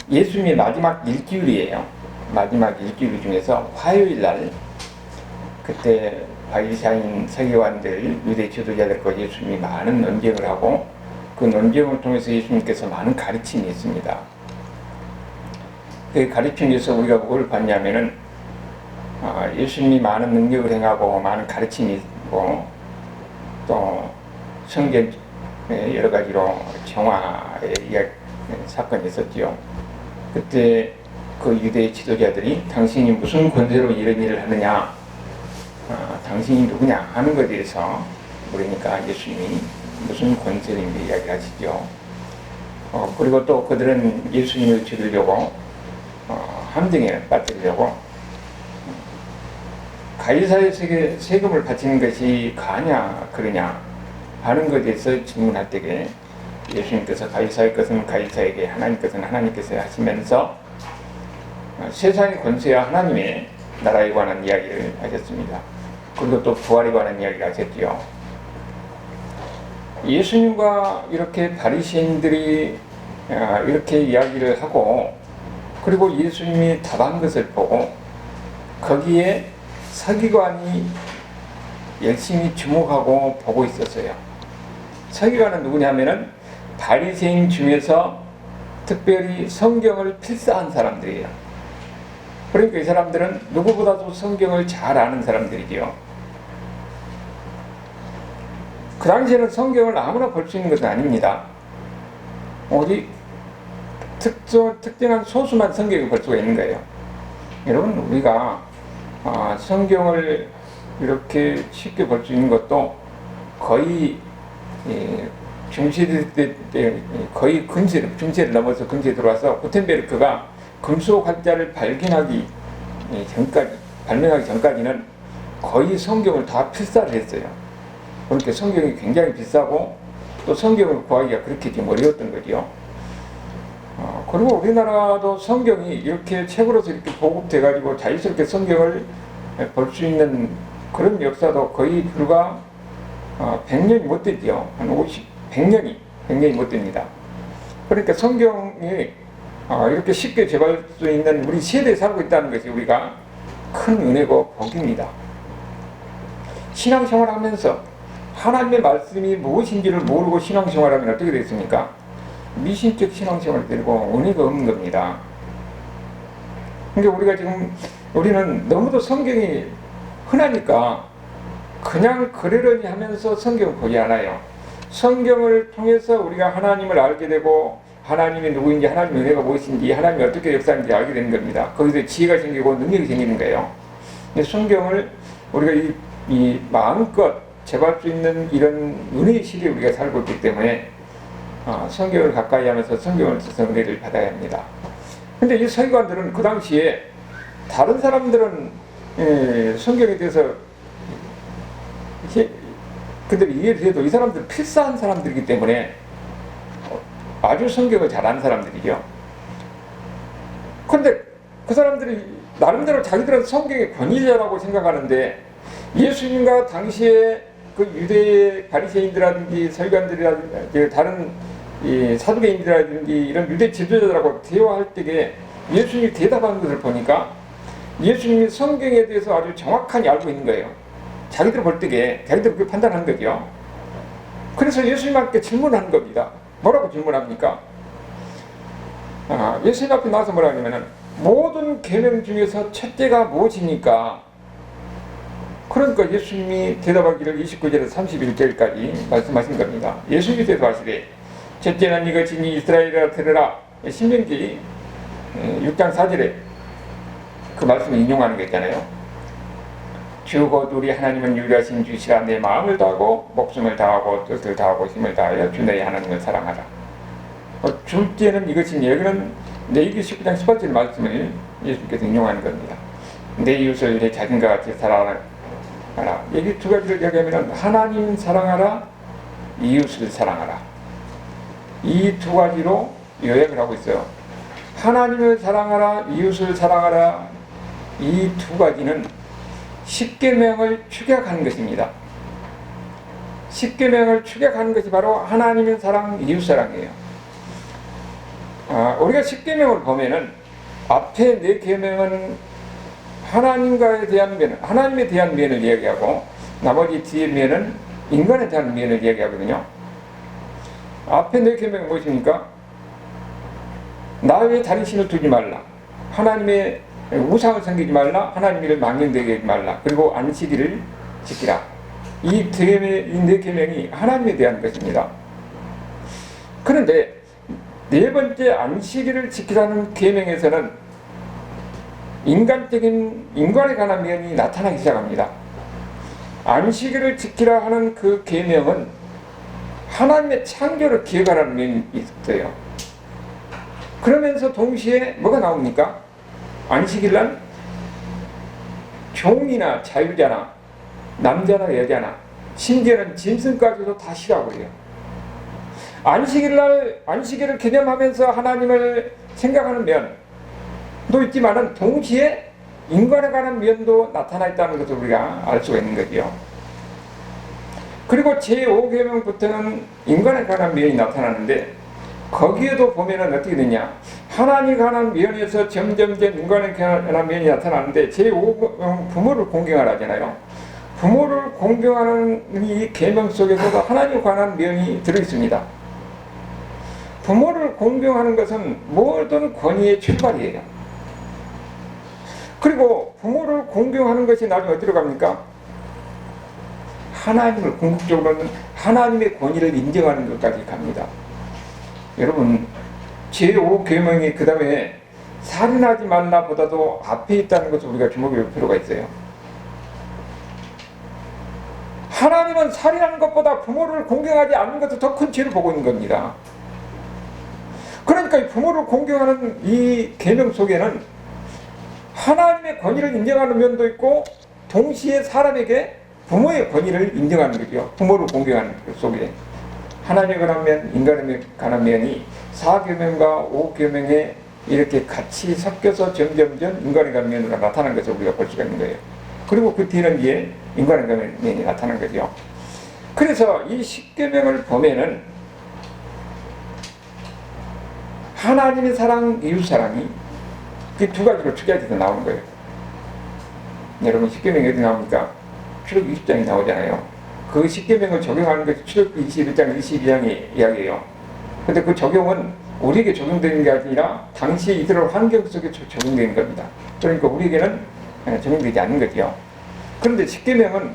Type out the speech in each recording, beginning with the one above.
예수님의 마지막 일주일이에요. 마지막 일주일 중에서 화요일 날, 그때 바리새인 서기관들, 유대 지도자들과 예수님이 많은 논쟁을 하고, 그 논쟁을 통해서 예수님께서 많은 가르침이 있습니다. 그 가르침에서 우리가 뭘 봤냐면은, 예수님이 많은 능력을 행하고 많은 가르침이 있고, 또 성경 여러 가지로 정화의 사건이 있었지요. 그때 그 유대 지도자들이 당신이 무슨 권세로 이런 일을 하느냐, 당신이 누구냐 하는 것에 대해서 물으니까 예수님이 무슨 권세로 이야기하시죠. 그리고 또 그들은 예수님을 죽이려고 함정에 빠뜨리려고 가이사의 세금을 바치는 것이 가냐 그러냐 하는 것에 대해서 질문할 때에 예수님께서 가이사의 것은 가이사에게, 하나님 것은 하나님께서 하시면서 세상의 권세와 하나님의 나라에 관한 이야기를 하셨습니다. 그리고 또 부활에 관한 이야기를 하셨지요. 예수님과 이렇게 바리새인들이 이렇게 이야기를 하고, 그리고 예수님이 답한 것을 보고 거기에 서기관이 열심히 주목하고 보고 있었어요. 서기관은 누구냐면은 바리새인 중에서 특별히 성경을 필사한 사람들이에요. 그러니까 이 사람들은 누구보다도 성경을 잘 아는 사람들이죠. 그 당시에는 성경을 아무나 볼 수 있는 것은 아닙니다. 어디 특정한 소수만 성경을 볼 수가 있는 거예요. 여러분, 우리가 성경을 이렇게 쉽게 볼 수 있는 것도 거의 중세대 때 거의 중세를 넘어서 근세에 들어와서 구텐베르크가 금속 활자를 발명하기 전까지는 거의 성경을 다 필사를 했어요. 그러니까 성경이 굉장히 비싸고 또 성경을 구하기가 그렇게 좀 어려웠던 거죠. 그리고 우리나라도 성경이 이렇게 책으로서 이렇게 보급돼가지고 자유스럽게 성경을 볼 수 있는 그런 역사도 거의 불과 100년이 못 되죠. 한 100년이 못 됩니다. 그러니까 성경이 이렇게 쉽게 접할 수 있는 우리 세대에 살고 있다는 것이 우리가 큰 은혜고 복입니다. 신앙생활 하면서 하나님의 말씀이 무엇인지를 모르고 신앙생활하면 어떻게 되겠습니까? 미신적 신앙생활을 들고 은혜가 없는 겁니다. 그러니까 우리는 너무도 성경이 흔하니까 그냥 그러려니 하면서 성경을 보지 않아요. 성경을 통해서 우리가 하나님을 알게 되고 하나님이 누구인지, 하나님의 은혜가 무엇인지, 하나님이 어떻게 역사하는지 알게 되는 겁니다. 거기서 지혜가 생기고 능력이 생기는 거예요. 성경을 우리가 이 마음껏 접할 수 있는 이런 은혜의 시대에 우리가 살고 있기 때문에 성경을 가까이 하면서 성경을 써서 은혜를 받아야 합니다. 근데 이 서기관들은 그 당시에 다른 사람들은 성경에 대해서 그들이 이해를 해도 이 사람들은 필사한 사람들이기 때문에 아주 성경을 잘 아는 사람들이죠. 그런데 그 사람들이 나름대로 자기들은 성경의 권위자라고 생각하는데 예수님과 당시에 그 유대의 바리새인들이라든지 서기관들이라든지 다른 사두개인들이라든지 이런 유대 지도자들하고 대화할 때에 예수님이 대답하는 것을 보니까 예수님이 성경에 대해서 아주 정확하게 알고 있는 거예요. 자기들 볼 때에 자기들 그렇게 판단하는 거죠. 그래서 예수님께 질문하는 겁니다. 뭐라고 질문합니까? 예수님 앞에 나와서 뭐라 하냐면은 모든 계명 중에서 첫째가 무엇입니까? 그러니까 예수님이 대답하기를 29절에서 31절까지 말씀하신 겁니다. 예수님이 대답하시되 첫째는 이것이니 이스라엘아 들으라. 신명기 6장 4절에 그 말씀을 인용하는 거 있잖아요. 주 곧 우리 하나님은 유일하신 주시라. 내 마음을 다하고 목숨을 다하고 뜻을 다하고 힘을 다하여 주 너희 하나님을 사랑하라. 둘째는 이것이니, 여기는 레위기 19장 18절 말씀을 예수님께서 인용하는 겁니다. 내 이웃을 내 자신과 같이 사랑하라. 여기 두 가지를 얘기하면 하나님 사랑하라, 이웃을 사랑하라. 이 두 가지로 요약을 하고 있어요. 하나님을 사랑하라, 이웃을 사랑하라. 이 두 가지는 십계명을 축약하는 것입니다. 십계명을 축약하는 것이 바로 하나님의 사랑, 이웃 사랑이에요. 우리가 십계명을 보면은 앞에 네 계명은 하나님과에 대한 면, 하나님에 대한 면을 이야기하고 나머지 뒤에 면은 인간에 대한 면을 이야기하거든요. 앞에 네 계명은 무엇입니까? 나 외에 다른 신을 두지 말라. 하나님의 우상을 섬기지 말라. 하나님을 망령되게 하지 말라. 그리고 안식일을 지키라. 이 네 계명이 하나님에 대한 것입니다. 그런데 네 번째 안식일을 지키라는 계명에서는 인간에 관한 면이 나타나기 시작합니다. 안식일을 지키라 하는 그 계명은 하나님의 창조를 기억하라는 면이 있어요. 그러면서 동시에 뭐가 나옵니까? 안식일날 종이나 자유자나 남자나 여자나 심지어는 짐승까지도 다 쉬라고 그래요. 안식일을 기념하면서 하나님을 생각하는 면도 있지만은 동시에 인간에 관한 면도 나타나 있다는 것을 우리가 알 수가 있는 거죠. 그리고 제5계명부터는 인간에 관한 면이 나타나는데 거기에도 보면은 어떻게 되냐, 하나님에 관한 면에서 점점점 인간에 관한 면이 나타나는데 제5계명 부모를 공경하라 하잖아요. 부모를 공경하는 이 계명 속에서도 하나님에 관한 면이 들어있습니다. 부모를 공경하는 것은 모든 권위의 출발이에요. 그리고 부모를 공경하는 것이 나중에 어디로 갑니까? 하나님을 궁극적으로는 하나님의 권위를 인정하는 것까지 갑니다. 여러분, 제5계명이 그 다음에 살인하지 말라 보다도 앞에 있다는 것을 우리가 주목해 볼 필요가 있어요. 하나님은 살인하는 것보다 부모를 공경하지 않는 것도 더 큰 죄를 보고 있는 겁니다. 그러니까 이 부모를 공경하는 이 계명 속에는 하나님의 권위를 인정하는 면도 있고 동시에 사람에게 부모의 권위를 인정하는 거죠. 부모를 공경하는 것 속에 하나님에 관한 면, 인간에 관한 면이 4계명과 5계명에 이렇게 같이 섞여서 점점점 인간에 관한 면으로 나타나는 것을 우리가 볼 수가 있는 거예요. 그리고 그 뒤는 이제 인간에 관한 면이 나타나는 거죠. 그래서 이 10계명을 보면은 하나님의 사랑, 이웃 사랑이 그 두 가지로 축약해서 나오는 거예요. 여러분, 10계명이 어디 나옵니까? 출애굽기 20장이 나오잖아요. 그 10계명을 적용하는 것이 출애굽기 21장, 22장의 이야기예요. 근데 그 적용은 우리에게 적용되는 게 아니라 당시 이스라엘 환경 속에 적용되는 겁니다. 그러니까 우리에게는 적용되지 않는 거죠. 그런데 10계명은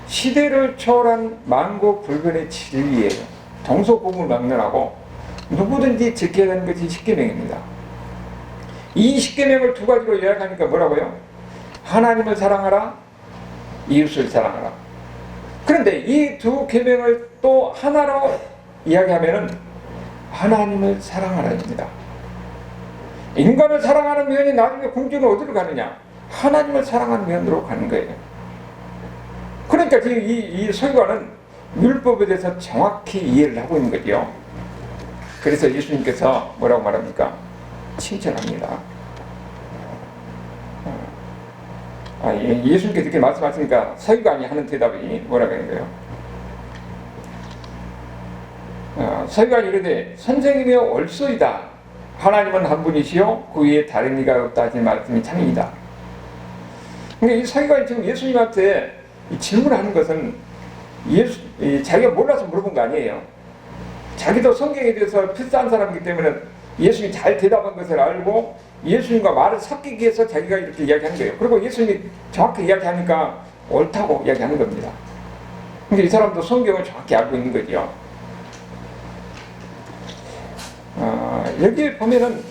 시대를 초월한 만고불변의 진리예요. 동서고금망론하고 누구든지 지켜야 하는 것이 10계명입니다. 이 10계명을 두 가지로 요약하니까 뭐라고요? 하나님을 사랑하라, 이웃을 사랑하라. 그런데 이 두 계명을 또 하나로 이야기하면은 하나님을 사랑하라입니다. 인간을 사랑하는 면이 나중에 궁극적으로 어디로 가느냐? 하나님을 사랑하는 면으로 가는 거예요. 그러니까 지금 이 서기관은 율법에 대해서 정확히 이해를 하고 있는 거죠. 그래서 예수님께서 뭐라고 말합니까? 칭찬합니다. 예수님께서 이렇게 말씀하시니까 서기관이 하는 대답이 뭐라고 하는 거예요? 서기관이 이르되 선생님이여 옳소이다. 하나님은 한 분이시요 그 위에 다른 이가 없다 하신 말씀이 참이다. 그러니까 이 서기관이 지금 예수님한테 이 질문하는 것은 자기가 몰라서 물어본 거 아니에요. 자기도 성경에 대해서 필사한 사람이기 때문에 예수님이 잘 대답한 것을 알고 예수님과 말을 섞이기 위해서 자기가 이렇게 이야기하는 거예요. 그리고 예수님이 정확히 이야기하니까 옳다고 이야기하는 겁니다. 그러니까 이 사람도 성경을 정확히 알고 있는 거죠. 여기 보면은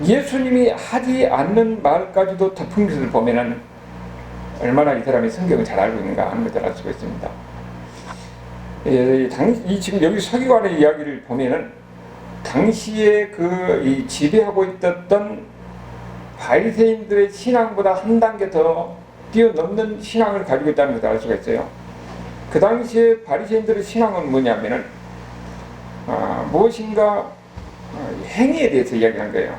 예수님이 하지 않는 말까지도 덮은 것을 보면은 얼마나 이 사람이 성경을 잘 알고 있는가 하는 것을 알 수가 있습니다. 지금 여기 서기관의 이야기를 보면은 당시에 이 지배하고 있었던 바리새인들의 신앙보다 한 단계 더 뛰어넘는 신앙을 가지고 있다는 것을 알 수가 있어요. 그 당시에 바리새인들의 신앙은 뭐냐면은 무엇인가 행위에 대해서 이야기한 거예요.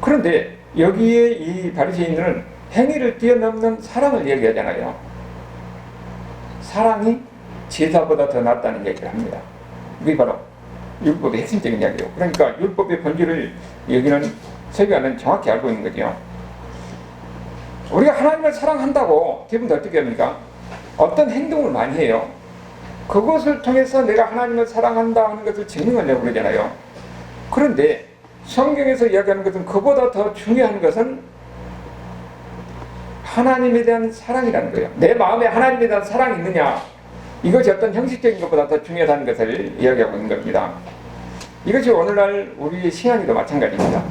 그런데 여기에 이 바리새인들은 행위를 뛰어넘는 사랑을 이야기하잖아요. 사랑이 제사보다 더 낫다는 얘기를 합니다. 그게 바로 율법의 핵심적인 이야기예요. 그러니까 율법의 본질을 여기는 설교하는 정확히 알고 있는 거죠. 우리가 하나님을 사랑한다고 대부분 어떻게 합니까? 어떤 행동을 많이 해요. 그것을 통해서 내가 하나님을 사랑한다 하는 것을 증명하려고 그러잖아요. 그런데 성경에서 이야기하는 것은 그보다 더 중요한 것은 하나님에 대한 사랑이라는 거예요. 내 마음에 하나님에 대한 사랑이 있느냐, 이것이 어떤 형식적인 것보다 더 중요하다는 것을 이야기하고 있는 겁니다. 이것이 오늘날 우리의 신앙에도 마찬가지입니다.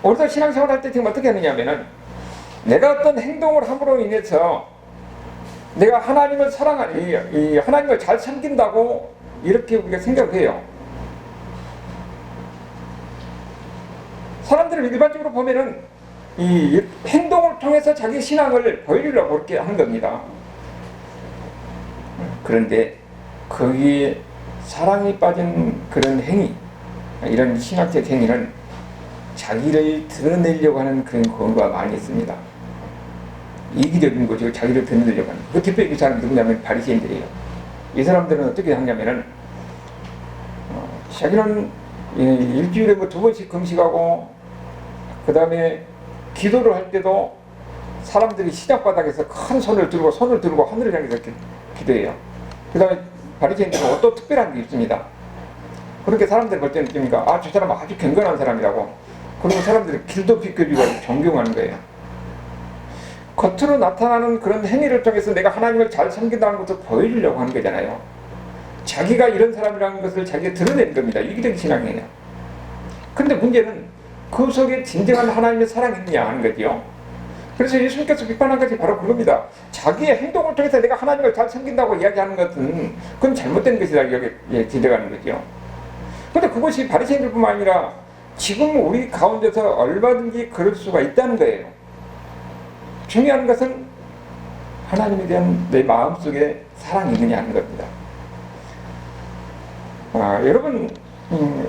우리도 신앙생활 할 때 지금 어떻게 하느냐 하면은 내가 어떤 행동을 함으로 인해서 내가 하나님을 사랑하니, 하나님을 잘 섬긴다고 이렇게 우리가 생각을 해요. 사람들을 일반적으로 보면은 이 행동을 통해서 자기 신앙을 보여주려고 그렇게 하는 겁니다. 그런데 거기에 사랑이 빠진 그런 행위, 이런 신학적 행위는 자기를 드러내려고 하는 그런 경우가 많이 있습니다. 이기적인 거죠. 자기를 드러내려고 하는. 그 대표적인 그 사람이 누구냐면 바리새인들이에요. 이 사람들은 어떻게 하냐면은 자기는 일주일에 뭐 2번씩 금식하고, 그 다음에 기도를 할 때도 사람들이 시장바닥에서 큰 손을 들고 하늘을 향해서 이렇게 기도해요. 그 다음에 바리새인들은 어떤 특별한 게 있습니다. 그렇게 사람들 볼 때는 느낍니까? 저 사람 아주 경건한 사람이라고. 그리고 사람들이 길도 비켜주고 존경하는 거예요. 겉으로 나타나는 그런 행위를 통해서 내가 하나님을 잘 섬긴다는 것을 보여주려고 하는 거잖아요. 자기가 이런 사람이라는 것을 자기가 드러내는 겁니다. 이기적인 신앙이에요. 그런데 문제는 그 속에 진정한 하나님의 사랑이 있느냐 하는 거죠. 그래서 예수님께서 비판한 것이 바로 그겁니다. 자기의 행동을 통해서 내가 하나님을 잘 섬긴다고 이야기하는 것은 그건 잘못된 것이다 여기에 지적하는 거죠. 그런데 그것이 바리새인들뿐만 아니라 지금 우리 가운데서 얼마든지 그럴 수가 있다는 거예요. 중요한 것은 하나님에 대한 내 마음속에 사랑이 있느냐 하는 겁니다. 여러분,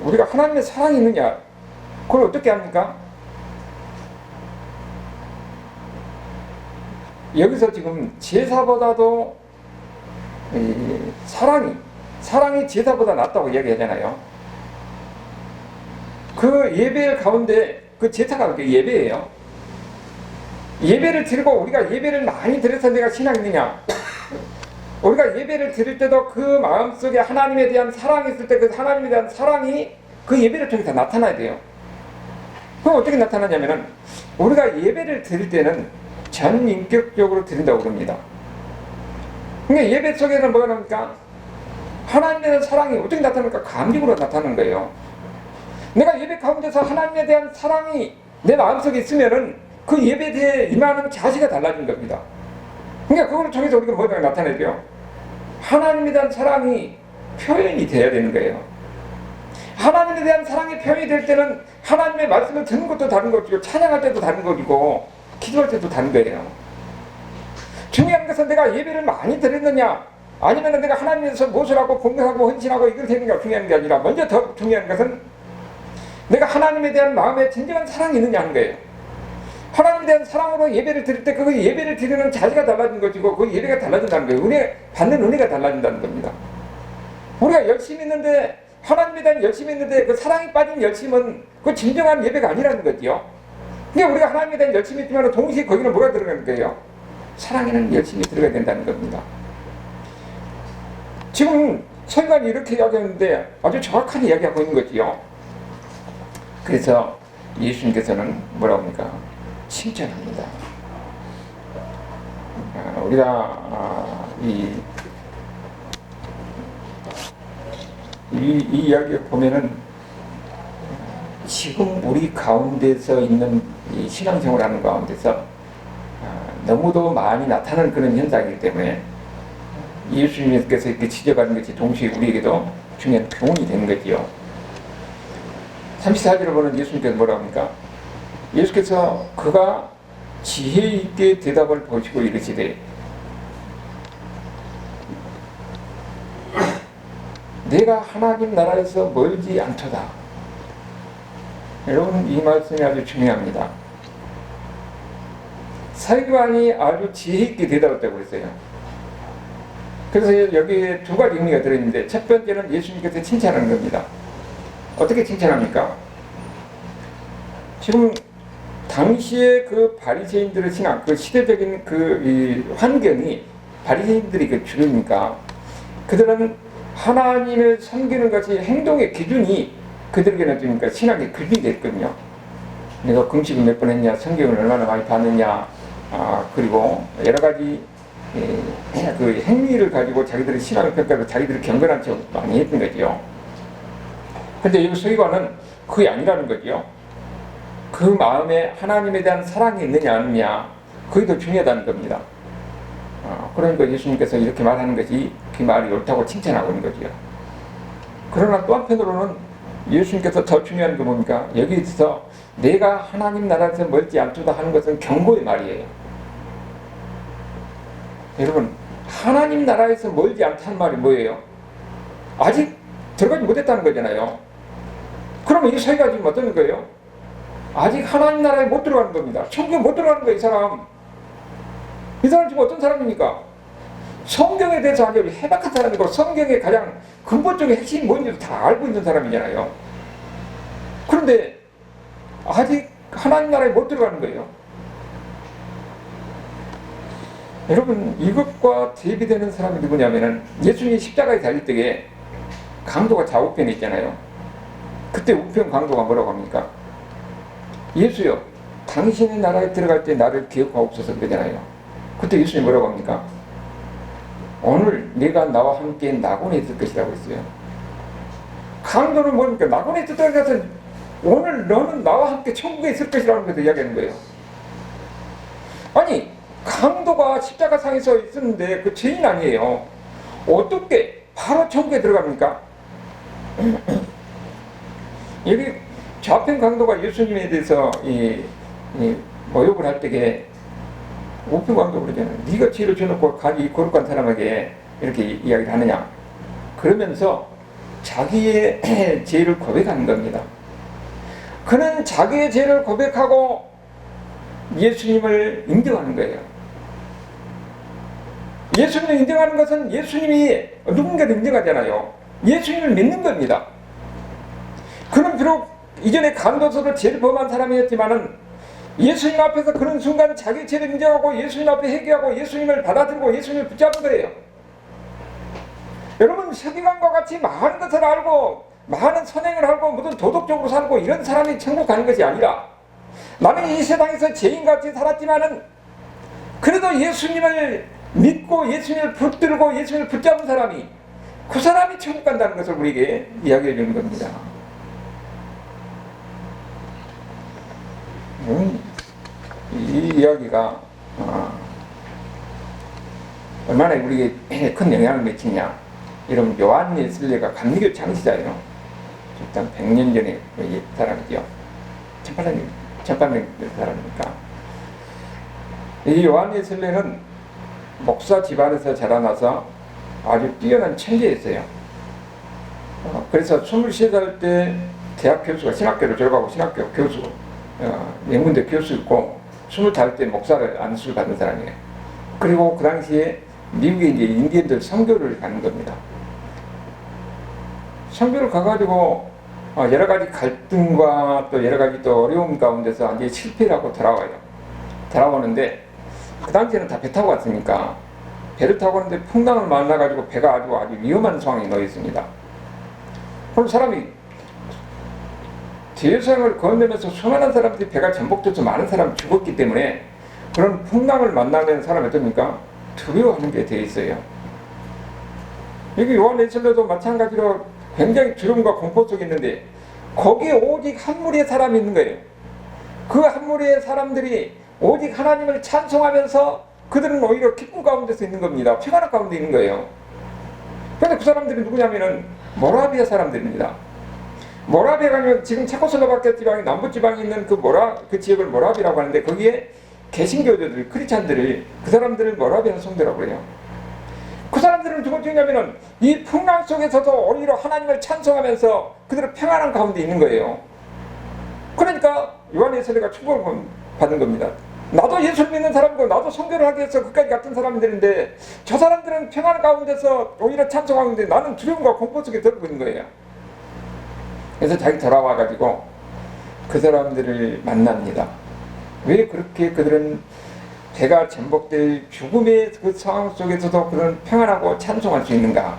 우리가 하나님의 사랑이 있느냐, 그걸 어떻게 합니까? 여기서 지금 제사보다도 사랑이 제사보다 낫다고 이야기하잖아요. 그 예배 가운데 그 제사가 예배예요. 예배를 드리고 우리가 예배를 많이 드려서 내가 신앙이 있느냐? 우리가 예배를 드릴 때도 그 마음속에 하나님에 대한 사랑이 있을 때 그 하나님에 대한 사랑이 그 예배를 통해서 나타나야 돼요. 그럼 어떻게 나타나냐면은 우리가 예배를 드릴 때는 전인격적으로 드린다고 그럽니다. 그러니까 예배 속에는 뭐가 나옵니까? 하나님에 대한 사랑이 어떻게 나타납니까? 감격으로 나타나는 거예요. 내가 예배 가운데서 하나님에 대한 사랑이 내 마음속에 있으면은 그 예배에 대해 임하는 자세가 달라진 겁니다. 그러니까 그걸 통해서 우리가 뭐가 나타내죠? 하나님에 대한 사랑이 표현이 돼야 되는 거예요. 하나님에 대한 사랑이 표현이 될 때는 하나님의 말씀을 듣는 것도 다른 것이고, 찬양할 때도 다른 것이고, 기도할 때도 다른 거예요. 중요한 것은 내가 예배를 많이 드렸느냐, 아니면 내가 하나님에서 무엇을 하고 공경하고 헌신하고 이걸 되는가 중요한 게 아니라, 먼저 더 중요한 것은 내가 하나님에 대한 마음에 진정한 사랑이 있느냐 하는 거예요. 하나님에 대한 사랑으로 예배를 드릴 때 그 예배를 드리는 자세가 달라진 것이고, 그 예배가 달라진다는 거예요. 은혜 받는 은혜가 달라진다는 겁니다. 우리가 열심히 있는데, 하나님에 대한 열심히 있는데 그 사랑이 빠진 열심은 그 진정한 예배가 아니라는 거죠. 그러니까 우리가 하나님에 대한 열심이 있지만 동시에 거기는 뭐가 들어가는 거예요? 사랑에는 열심히 들어가야 된다는 겁니다. 지금 설교관이 이렇게 이야기하는데 아주 정확하게 이야기하고 있는 거지요. 그래서 예수님께서는 뭐라고 합니까? 칭찬합니다. 우리가 이 이야기를 보면은 지금 우리 가운데서 있는 이 신앙생활하는 가운데서 너무도 많이 나타나는 그런 현상이기 때문에 예수님께서 이렇게 지적하는 것이 동시에 우리에게도 중요한 교훈이 되는 거지요. 34절을 보는 예수님께서 뭐라고 합니까? 예수께서 그가 지혜 있게 대답을 보시고 이르시되 내가 하나님 나라에서 멀지 않도다. 여러분, 이 말씀이 아주 중요합니다. 설교관이 아주 지혜 있게 대답했다고 했어요. 그래서 여기에 두 가지 의미가 들어있는데, 첫 번째는 예수님께서 칭찬하는 겁니다. 어떻게 칭찬합니까? 지금 당시에 그 바리새인들의 신앙, 그 시대적인 이 환경이 바리새인들이 그 주류니까 그들은 하나님을 섬기는 것이 행동의 기준이 그들에게는 그러니까 신앙의 기준이 됐거든요. 내가 금식을 몇 번 했냐, 성경을 얼마나 많이 봤느냐, 그리고 여러 가지 그 행위를 가지고 자기들의 신앙을 평가하고 자기들이 경건한 척 많이 했던 거죠. 근데 여기 서기관은 그게 아니라는 거죠. 그 마음에 하나님에 대한 사랑이 있느냐 아니냐, 그게 더 중요하다는 겁니다. 그러니까 예수님께서 이렇게 말하는 것이 그 말이 옳다고 칭찬하고 있는 거죠. 그러나 또 한편으로는 예수님께서 더 중요한 게 뭡니까? 여기 있어서 내가 하나님 나라에서 멀지 않도다 하는 것은 경고의 말이에요. 여러분, 하나님 나라에서 멀지 않다는 말이 뭐예요? 아직 들어가지 못했다는 거잖아요. 그러면 이 서기가 지금 어떤 거예요? 아직 하나님 나라에 못 들어가는 겁니다. 천국에 못 들어가는 거예요, 이 사람. 이 사람 지금 어떤 사람입니까? 성경에 대해서 아주 해박한 사람이고 성경의 가장 근본적인 핵심이 뭔지도 다 알고 있는 사람이잖아요. 그런데 아직 하나님 나라에 못 들어가는 거예요. 여러분, 이것과 대비되는 사람이 누구냐면은 예수님이 십자가에 달릴 때에 강도가 좌우편에 있잖아요. 그때 우편 강도가 뭐라고 합니까? 예수여, 당신의 나라에 들어갈 때 나를 기억하옵소서 그러잖아요. 그때 예수님이 뭐라고 합니까? 오늘 네가 나와 함께 낙원에 있을 것이라고 했어요. 강도는 뭡니까? 낙원에 있었다는 것은 오늘 너는 나와 함께 천국에 있을 것이라는 것을 이야기하는 거예요. 아니, 강도가 십자가상에서 있었는데 그 죄인 아니에요. 어떻게 바로 천국에 들어갑니까? 여기 좌편 강도가 예수님에 대해서 모욕을 할 때에 우편 강도 그러잖아요. 네가 죄를 져놓고 이 거룩한 사람에게 이렇게 이야기를 하느냐. 그러면서 자기의 죄를 고백하는 겁니다. 그는 자기의 죄를 고백하고 예수님을 인정하는 거예요. 예수님을 인정하는 것은 예수님이 누군가를 인정하잖아요. 예수님을 믿는 겁니다. 그는 비록 이전에 간도서로 죄를 범한 사람이었지만은 예수님 앞에서 그런 순간 자기 죄를 인정하고 예수님 앞에 회개하고 예수님을 받아들이고 예수님을 붙잡은 거예요. 여러분, 서기관과 같이 많은 것을 알고 많은 선행을 하고 무슨 도덕적으로 살고 이런 사람이 천국 가는 것이 아니라, 나는 이 세상에서 죄인같이 살았지만은 그래도 예수님을 믿고 예수님을 붙들고 예수님을 붙잡은 사람이, 그 사람이 천국 간다는 것을 우리에게 이야기해 주는 겁니다. 이 이야기가 얼마나 우리에게 큰 영향을 미치냐. 여러분, 요한 예슬레가 감리교 창시자예요. 일단 100년 전에 사람이죠. 1800년 사람이니까. 이 요한 예슬레는 목사 집안에서 자라나서 아주 뛰어난 천재였어요. 그래서 23살 때 대학 교수가, 신학교를 졸업하고 신학교 교수, 명문대 교수였고 25살 때 목사를 안수를 받은 사람이에요. 그리고 그 당시에 미국에 이제 인디언들 선교를 가는 겁니다. 선교를 가가지고 여러 가지 갈등과 또 여러 가지 또 어려움 가운데서 완전히 실패를 하고 돌아와요. 돌아오는데 그 당시에는 다 배 타고 갔으니까 배를 타고 오는데 풍랑을 만나가지고 배가 아주 위험한 상황에 놓여 있습니다. 그럼 사람이 대서양을 건너면서 수많은 사람들이 배가 전복돼서 많은 사람이 죽었기 때문에 그런 풍랑을 만나면 사람이 어떻습니까? 두려워하는 게 되어 있어요. 여기 요한 예슬레도 마찬가지로 굉장히 두려움과 공포 속에 있는데 거기에 오직 한 무리의 사람이 있는 거예요. 그 한 무리의 사람들이 오직 하나님을 찬송하면서 그들은 오히려 기쁨 가운데서 있는 겁니다. 평안 가운데 있는 거예요. 그런데 그 사람들이 누구냐면은 모라비아 사람들입니다. 모라비아가 지금 체코슬로바키아 지방이 남부지방에 있는 그 지역을 모라비라고 하는데 거기에 개신교도들, 크리스찬들을, 그 사람들을 모라비아 성도라고 그래요. 그 사람들은 누구 중이냐면은 이 풍랑 속에서도 오히려 하나님을 찬송하면서 그들은 평안한 가운데 있는 거예요. 그러니까 요한 예슬레가 축복을 받은 겁니다. 나도 예수를 믿는 사람이고 나도 선교를 하기 위해서 끝까지 같은 사람들인데 저 사람들은 평안 가운데서 오히려 찬송하고 있는데 나는 두려움과 공포 속에 들어가 있는 거예요. 그래서 자기 돌아와가지고 그 사람들을 만납니다. 왜 그렇게 그들은 배가 전복될 죽음의 그 상황 속에서도 그런 평안하고 찬송할 수 있는가?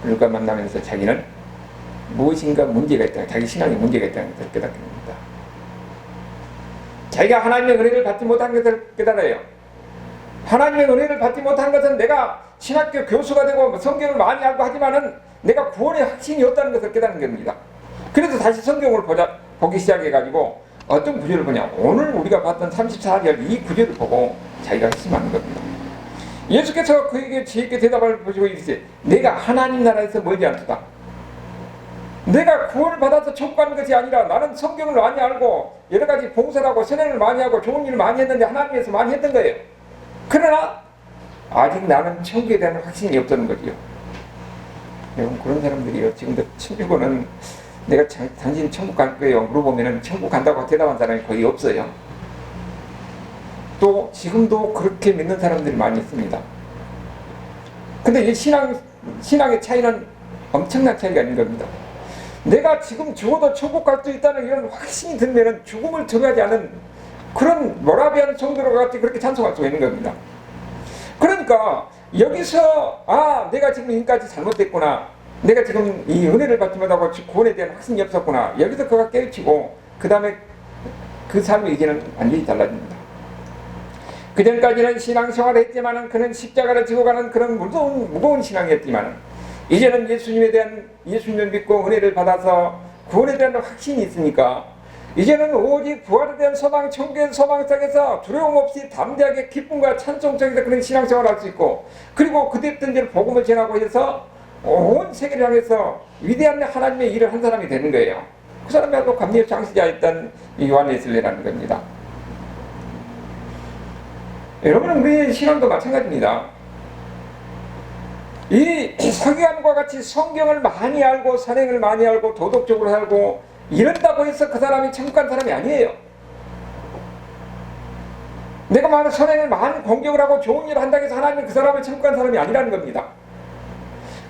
그들과 만나면서 자기는 무엇인가 문제가 있다, 자기 신앙에 문제가 있다는 것을 깨닫게 됩니다. 자기가 하나님의 은혜를 받지 못한 것을 깨달아요. 하나님의 은혜를 받지 못한 것은 내가 신학교 교수가 되고 성경을 많이 알고 하지만은 내가 구원의 확신이 없다는 것을 깨닫는 겁니다. 그래서 다시 성경을 보기 시작해가지고 어떤 구절을 보냐, 오늘 우리가 봤던 34절 이 구절을 보고 자기가 핵심하는 겁니다. 예수께서 그에게 지혜있게 대답을 보시고 이르시되 내가 하나님 나라에서 멀지 않도다. 내가 구원을 받아서 천국 가는 것이 아니라 나는 성경을 많이 알고 여러 가지 봉사를 하고 선행을 많이 하고 좋은 일을 많이 했는데 하나님께서 많이 했던 거예요. 그러나 아직 나는 천국에 대한 확신이 없다는 거지요. 여러분, 그런 사람들이요, 지금도 천국은 내가 당신 천국 갈 거예요 물어보면은 천국 간다고 대답한 사람이 거의 없어요. 또 지금도 그렇게 믿는 사람들이 많이 있습니다. 근데 이 신앙의 차이는 엄청난 차이가 있는 겁니다. 내가 지금 죽어도 천국 갈 수 있다는 이런 확신이 들면은 죽음을 정하지 않은 그런 모라비안 정도로 같이 그렇게 찬송할 수가 있는 겁니다. 그러니까 여기서 내가 지금 지금까지 잘못됐구나, 내가 지금 이 은혜를 받지 못하고 구원에 대한 확신이 없었구나, 여기서 그가 깨우치고 그 다음에 그 삶이 이제는 완전히 달라집니다. 그전까지는 신앙생활을 했지만은 그는 십자가를 지고 가는 그런 무거운 신앙이었지만은 이제는 예수님을 믿고 은혜를 받아서 구원에 대한 확신이 있으니까 이제는 오직 부활에 대한 소망, 천국의 소망 속에서 두려움 없이 담대하게 기쁨과 찬송 속에서 그런 신앙생활을 할 수 있고, 그리고 그때던 대로 복음을 전하고 해서 온 세계를 향해서 위대한 하나님의 일을 한 사람이 되는 거예요. 그 사람이 바로 감리의 창시자였던 요한 웨슬리라는 겁니다. 여러분은 우리의 신앙도 마찬가지입니다. 이 서기관과 같이 성경을 많이 알고 선행을 많이 알고 도덕적으로 살고 이런다고 해서 그 사람이 천국 간 사람이 아니에요. 내가 많은 선행을 많이 공격을 하고 좋은 일을 한다고 해서 하나님은 그 사람을 천국 간 사람이 아니라는 겁니다.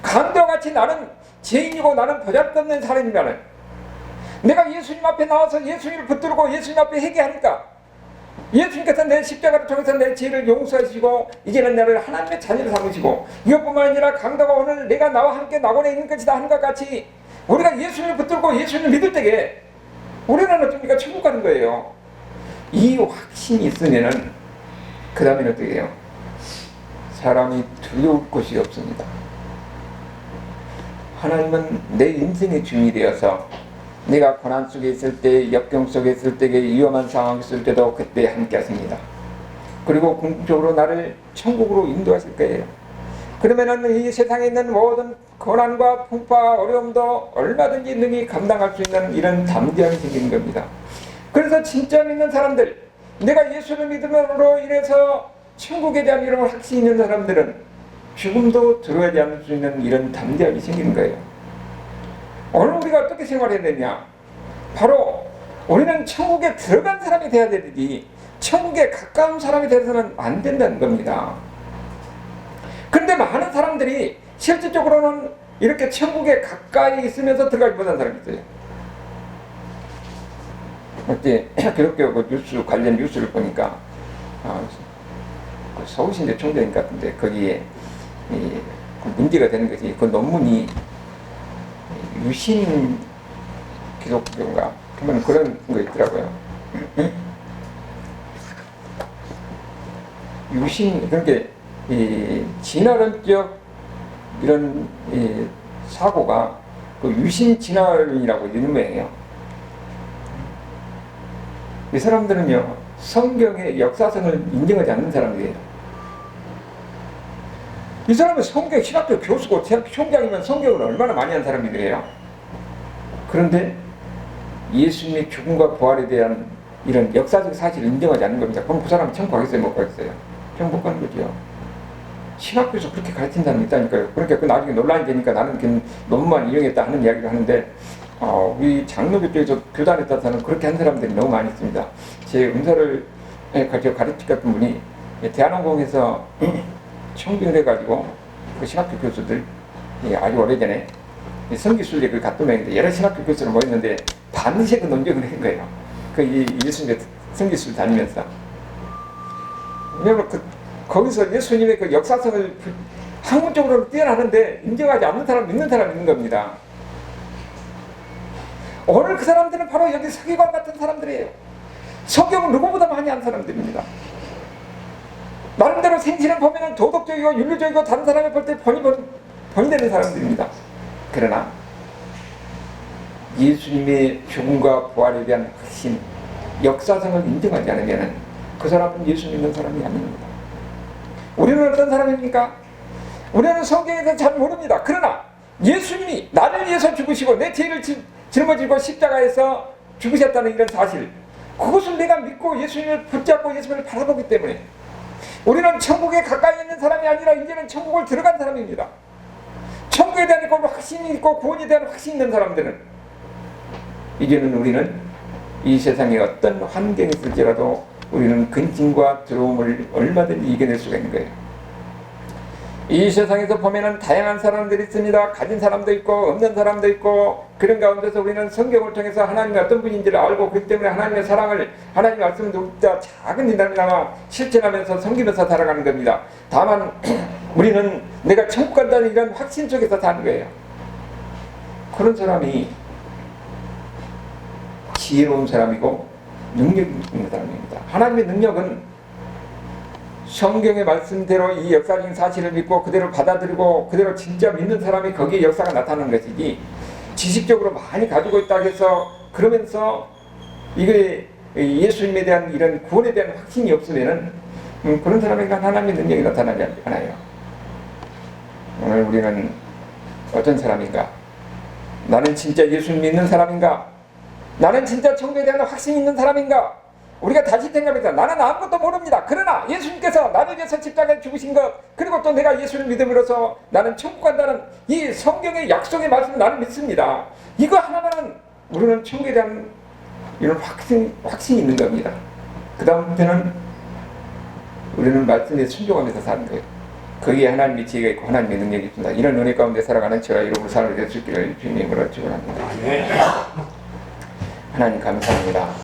강도와 같이 나는 죄인이고 나는 보잘것없는 사람이면은 내가 예수님 앞에 나와서 예수님을 붙들고 예수님 앞에 회개하니까 예수님께서 내 십자가를 통해서 내 죄를 용서하시고 이제는 나를 하나님의 자녀를 삼으시고, 이것뿐만 아니라 강도가 오늘 내가 나와 함께 낙원에 있는 것이다 하는 것 같이 우리가 예수님을 붙들고 예수님을 믿을 때에 우리는 어떻습니까? 천국 가는 거예요. 이 확신이 있으면은 그 다음에는 어떻게 해요? 사람이 두려울 것이 없습니다. 하나님은 내 인생의 주인이 되어서 내가 고난 속에 있을 때, 역경 속에 있을 때, 위험한 상황에 있을 때도 그때 함께 하십니다. 그리고 궁극적으로 나를 천국으로 인도하실 거예요. 그러면은 이 세상에 있는 모든 고난과 풍파, 어려움도 얼마든지 능히 감당할 수 있는 이런 담대함이 생기는 겁니다. 그래서 진짜 믿는 사람들, 내가 예수를 믿음으로 인해서 천국에 대한 이런 확신이 있는 사람들은 죽음도 두려워하지 않을 수 있는 이런 담대함이 생기는 거예요. 오늘 우리가 어떻게 생활해야 되냐? 바로 우리는 천국에 들어간 사람이 돼야 되지 천국에 가까운 사람이 되어서는 안 된다는 겁니다. 그런데 많은 사람들이 실질적으로는 이렇게 천국에 가까이 있으면서 들어가지 못한 사람이 있어요. 어제 기독교 뉴스 관련 뉴스를 보니까 서울시대 총장인 것 같은데 거기에 문제가 되는 것이 그 논문이 유신 기독교인가? 그러면 그런 거 있더라고요. 유신, 그러니까 진화론적 이런 사고가 그 유신 진화론이라고 유명해요. 이 사람들은요, 성경의 역사성을 인정하지 않는 사람들이에요. 이 사람은 성경 신학교 교수고 총장이면 성경을 얼마나 많이 한 사람들이에요. 그런데 예수님의 죽음과 부활에 대한 이런 역사적 사실을 인정하지 않는 겁니다. 그럼 그 사람은 천국 가겠어요? 못 가겠어요? 천국 못 가는 거죠. 신학교에서 그렇게 가르친 사람이 있다니까요. 그러니까 그 나중에 논란이 되니까 나는 그 논문만 이용했다 하는 이야기를 하는데, 우리 장로교 쪽에서 교단에 따라서는 그렇게 한 사람들이 너무 많이 있습니다. 제 은사를 가르쳤던 분이 대한항공에서 청빙을 해가지고 그 신학교 교수들 아주 오래전에 성기순례 그 갔던 애인데 여러 신학교 교수를 모였는데 반드시 그 논쟁을 한 거예요. 그 예수님의 성기술 다니면서. 왜냐면 거기서 예수님의 그 역사성을 학문적으로 뛰어나는데 인정하지 않는 사람, 믿는 사람 있는 겁니다. 오늘 그 사람들은 바로 여기 서기관 같은 사람들이에요. 성경을 누구보다 많이 아는 사람들입니다. 나름대로 생신을 보면 도덕적이고 윤리적이고 다른 사람이 볼 때 본이 되는 사람들입니다. 그러나 예수님의 죽음과 부활에 대한 확신, 역사성을 인정하지 않으면 그 사람은 예수 믿는 사람이 아닙니다. 우리는 어떤 사람입니까? 우리는 성경에서 잘 모릅니다. 그러나 예수님이 나를 위해서 죽으시고 내 죄를 짊어지고 십자가에서 죽으셨다는 이런 사실, 그것을 내가 믿고 예수님을 붙잡고 예수님을 바라보기 때문에 우리는 천국에 가까이 있는 사람이 아니라 이제는 천국을 들어간 사람입니다. 천국에 대한 확신이 있고 구원에 대한 확신이 있는 사람들은 이제는 우리는 이 세상에 어떤 환경이 있을지라도 우리는 근심과 두려움을 얼마든지 이겨낼 수가 있는 거예요. 이 세상에서 보면은 다양한 사람들이 있습니다. 가진 사람도 있고 없는 사람도 있고, 그런 가운데서 우리는 성경을 통해서 하나님이 어떤 분인지를 알고 그렇기 때문에 하나님의 사랑을, 하나님의 말씀을 우리가 작은 일이나마 실천하면서 섬기면서 살아가는 겁니다. 다만 우리는 내가 천국 간다는 이런 확신 속에서 사는 거예요. 그런 사람이 지혜로운 사람이고 능력 있는 사람입니다. 하나님의 능력은 성경의 말씀대로 이 역사적인 사실을 믿고 그대로 받아들이고 그대로 진짜 믿는 사람이 거기에 역사가 나타나는 것이지, 지식적으로 많이 가지고 있다고 해서 그러면서 이게 예수님에 대한 이런 구원에 대한 확신이 없으면은 그런 사람에게 하나님의 능력이 나타나지 않아요. 오늘 우리는 어떤 사람인가? 나는 진짜 예수님 믿는 사람인가? 나는 진짜 천국에 대한 확신이 있는 사람인가? 우리가 다시 생각해보자. 나는 아무것도 모릅니다. 그러나 예수님께서 나를 위해서 십자가에 죽으신 것, 그리고 또 내가 예수를 믿음으로써 나는 천국 간다는 이 성경의 약속의 말씀을 나는 믿습니다. 이거 하나만은 우리는 천국에 대한 이런 확신이 있는 겁니다. 그 다음부터는 우리는 말씀에 순종하면서 사는 거예요. 거기에 하나님의 지혜가 있고 하나님의 능력이 있습니다. 이런 은혜 가운데 살아가는 저와 여러분 삶을 될 수 있기를 주님으로 축원합니다. 하나님 감사합니다.